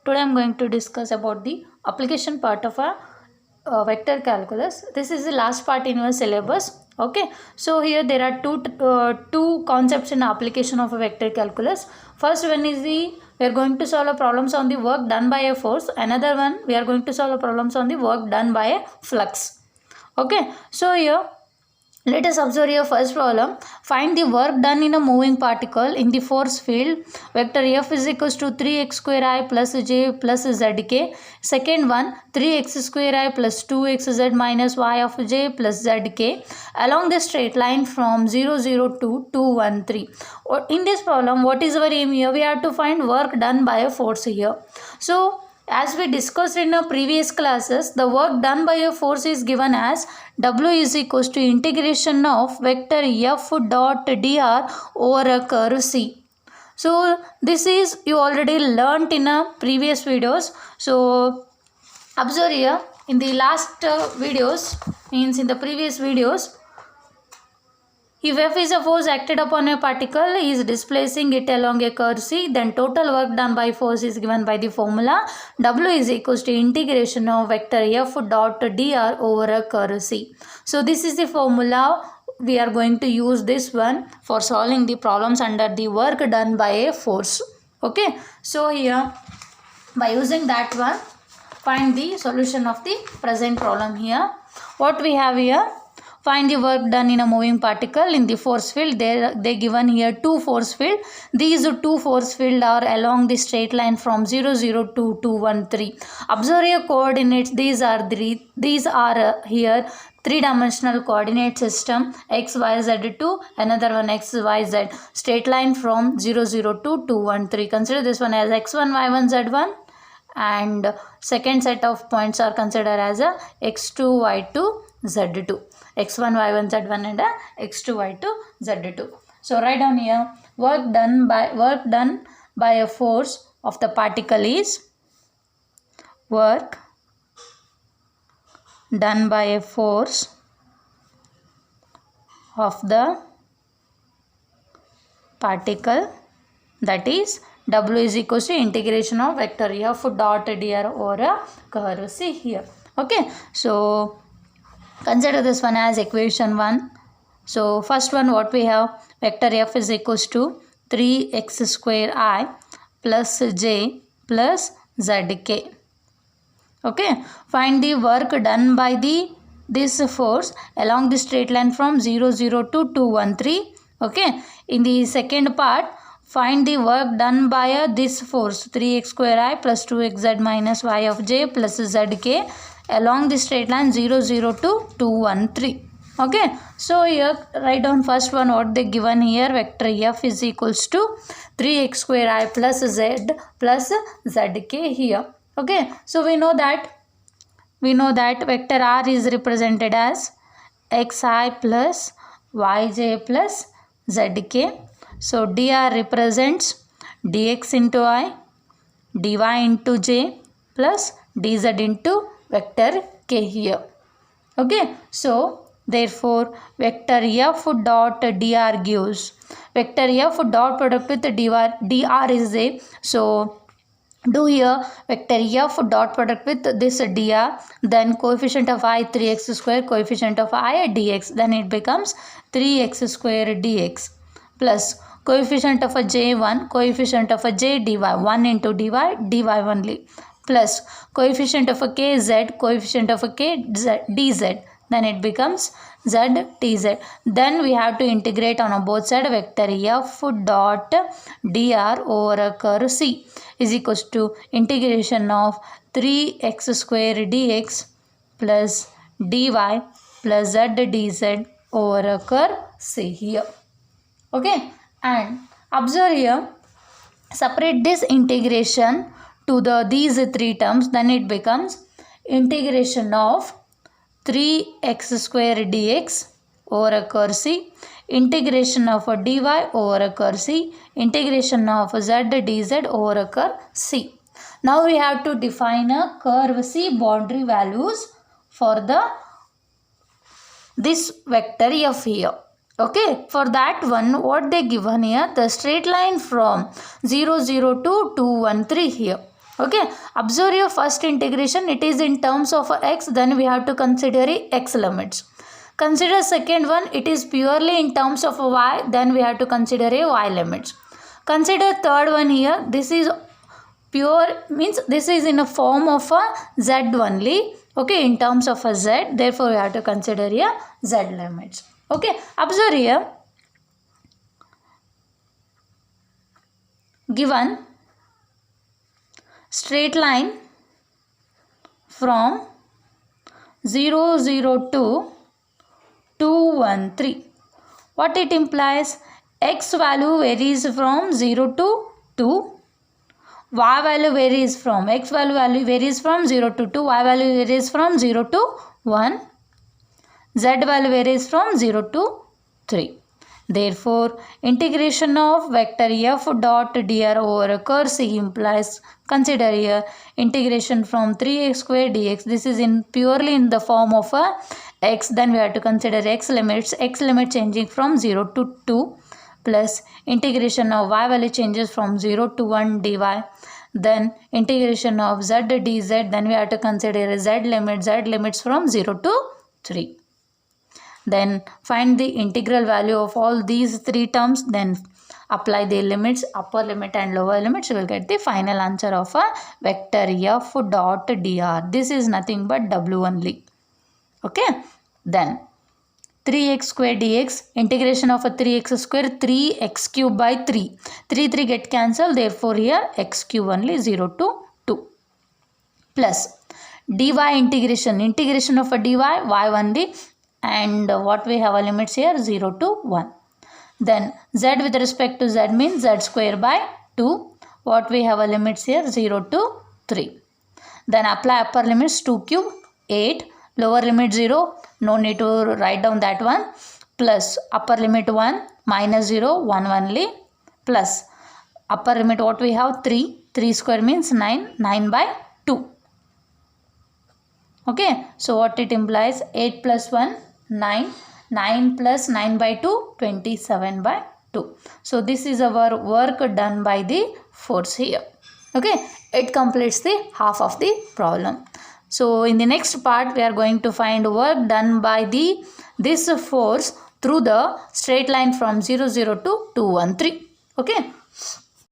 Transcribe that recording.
Today I am going to discuss about the application part of a vector calculus. This is the last part in your syllabus. Okay, so here there are two concepts in application of a vector calculus. First one is we are going to solve problems on the work done by a force. Another one we are going to solve problems on the work done by a flux. Okay, so here let us observe your first problem. Find the work done in a moving particle in the force field. Vector F is equals to 3x square I plus j plus zk. Second one, 3x square I plus 2xz minus y of j plus zk along the straight line from 0, 0 to 2, 1, 3. In this problem, what is our aim here? We have to find work done by a force here. So, as we discussed in our previous classes, the work done by a force is given as W is equals to integration of vector F dot dr over a curve C. So this is you already learnt in a previous videos. So observe here in the last videos, means in the previous videos, if F is a force acted upon a particle is displacing it along a curve C, then total work done by force is given by the formula W is equals to integration of vector F dot dr over a curve C. So this is the formula. We are going to use this one for solving the problems under the work done by a force. Okay, so here by using that one, find the solution of the present problem here. What we have here? Find the work done in a moving particle in the force field. They given here two force field. These two force field are along the straight line from 0, 0 to 2, 1, 3. Observe your coordinates. These are here three-dimensional coordinate system x, y, z to another one x, y, z. Straight line from 0, 0 to 2, 1, 3. Consider this one as x1, y1, z1. And second set of points are considered as a x2, y2, z2. x1, y1, z1 and x2, y2, z2. So write down here work done by a force of the particle is work done by a force of the particle, that is W is equals to integration of vector F dot dr over a curve C here. Okay, so consider this one as equation 1. So first one, what we have, vector F is equals to 3x square I plus j plus zk. Okay, find the work done by this force along the straight line from 0, 0 to 2, 1, 3. Okay, in the second part, find the work done by this force 3x square I plus 2xz minus y of j plus zk along the straight line 0, 0 to 2, 1, 3. Okay, so here write down first one what they given here, vector F is equals to 3x square I plus z plus zk here. Okay, so we know that vector R is represented as xi plus yj plus zk. So dr represents dx into I, dy into j plus dz into vector k here. Okay, so therefore vector F dot dr gives vector F dot product with dr is a, so do here vector F dot product with this dr, then coefficient of I 3x square, coefficient of I dx, then it becomes 3x square dx plus coefficient of a j 1, coefficient of a j dy, 1 into dy only, plus coefficient of a k z, coefficient of a k z, dz, then it becomes z dz. Then we have to integrate on both sides vector F dot dr over a curve C is equals to integration of 3x square dx plus dy plus z dz over a curve C here. Okay, and observe here, separate this integration to these three terms, then it becomes integration of 3x square dx over a curve C, integration of a dy over a curve C, integration of z dz over a curve C. Now we have to define a curve C boundary values for this vector F here. Okay, for that one, what they given here, the straight line from 0, 0 to 2, 1, 3 here. Okay, observe your first integration, it is in terms of x, then we have to consider x limits. Consider second one, it is purely in terms of y, then we have to consider a y limits. Consider third one here, this is pure, means this is in a form of a z only, okay, in terms of a z, therefore we have to consider here z limits. Okay, observe here, given straight line from 0, 0 to 2, 1, 3. What it implies? X value varies from 0 to 2. Y value varies from, X value varies from 0 to 2. Y value varies from 0 to 1. Z value varies from 0 to 3. Therefore, integration of vector f dot dr over curve C implies, consider here, integration from 3x square dx. This is in purely in the form of a x. Then we have to consider x limits. X limit changing from 0 to 2 plus integration of y value changes from 0 to 1 dy. Then integration of z dz. Then we have to consider z limits from 0 to 3. Then find the integral value of all these three terms, then apply the limits, upper limit and lower limits, you will get the final answer of a vector f dot dr. This is nothing but w only. Okay, then 3x square dx, integration of a 3x square, 3x cube by 3. 3 get cancelled, therefore here x cube only, 0 to 2. Plus dy integration of a dy, y only, and what we have a limits here, 0 to 1. Then z with respect to z means z square by 2. What we have a limits here, 0 to 3. Then apply upper limits, 2 cube 8, lower limit 0, no need to write down that one, plus upper limit 1, minus 0, 1 only, plus upper limit what we have, 3 square means 9 by 2. Okay, so what it implies, 8 plus 1, 9 plus 9 by 2, 27 by 2. So this is our work done by the force here. Okay, it completes the half of the problem. So in the next part we are going to find work done by this force through the straight line from 0, 0 to 2, 1, 3. Okay.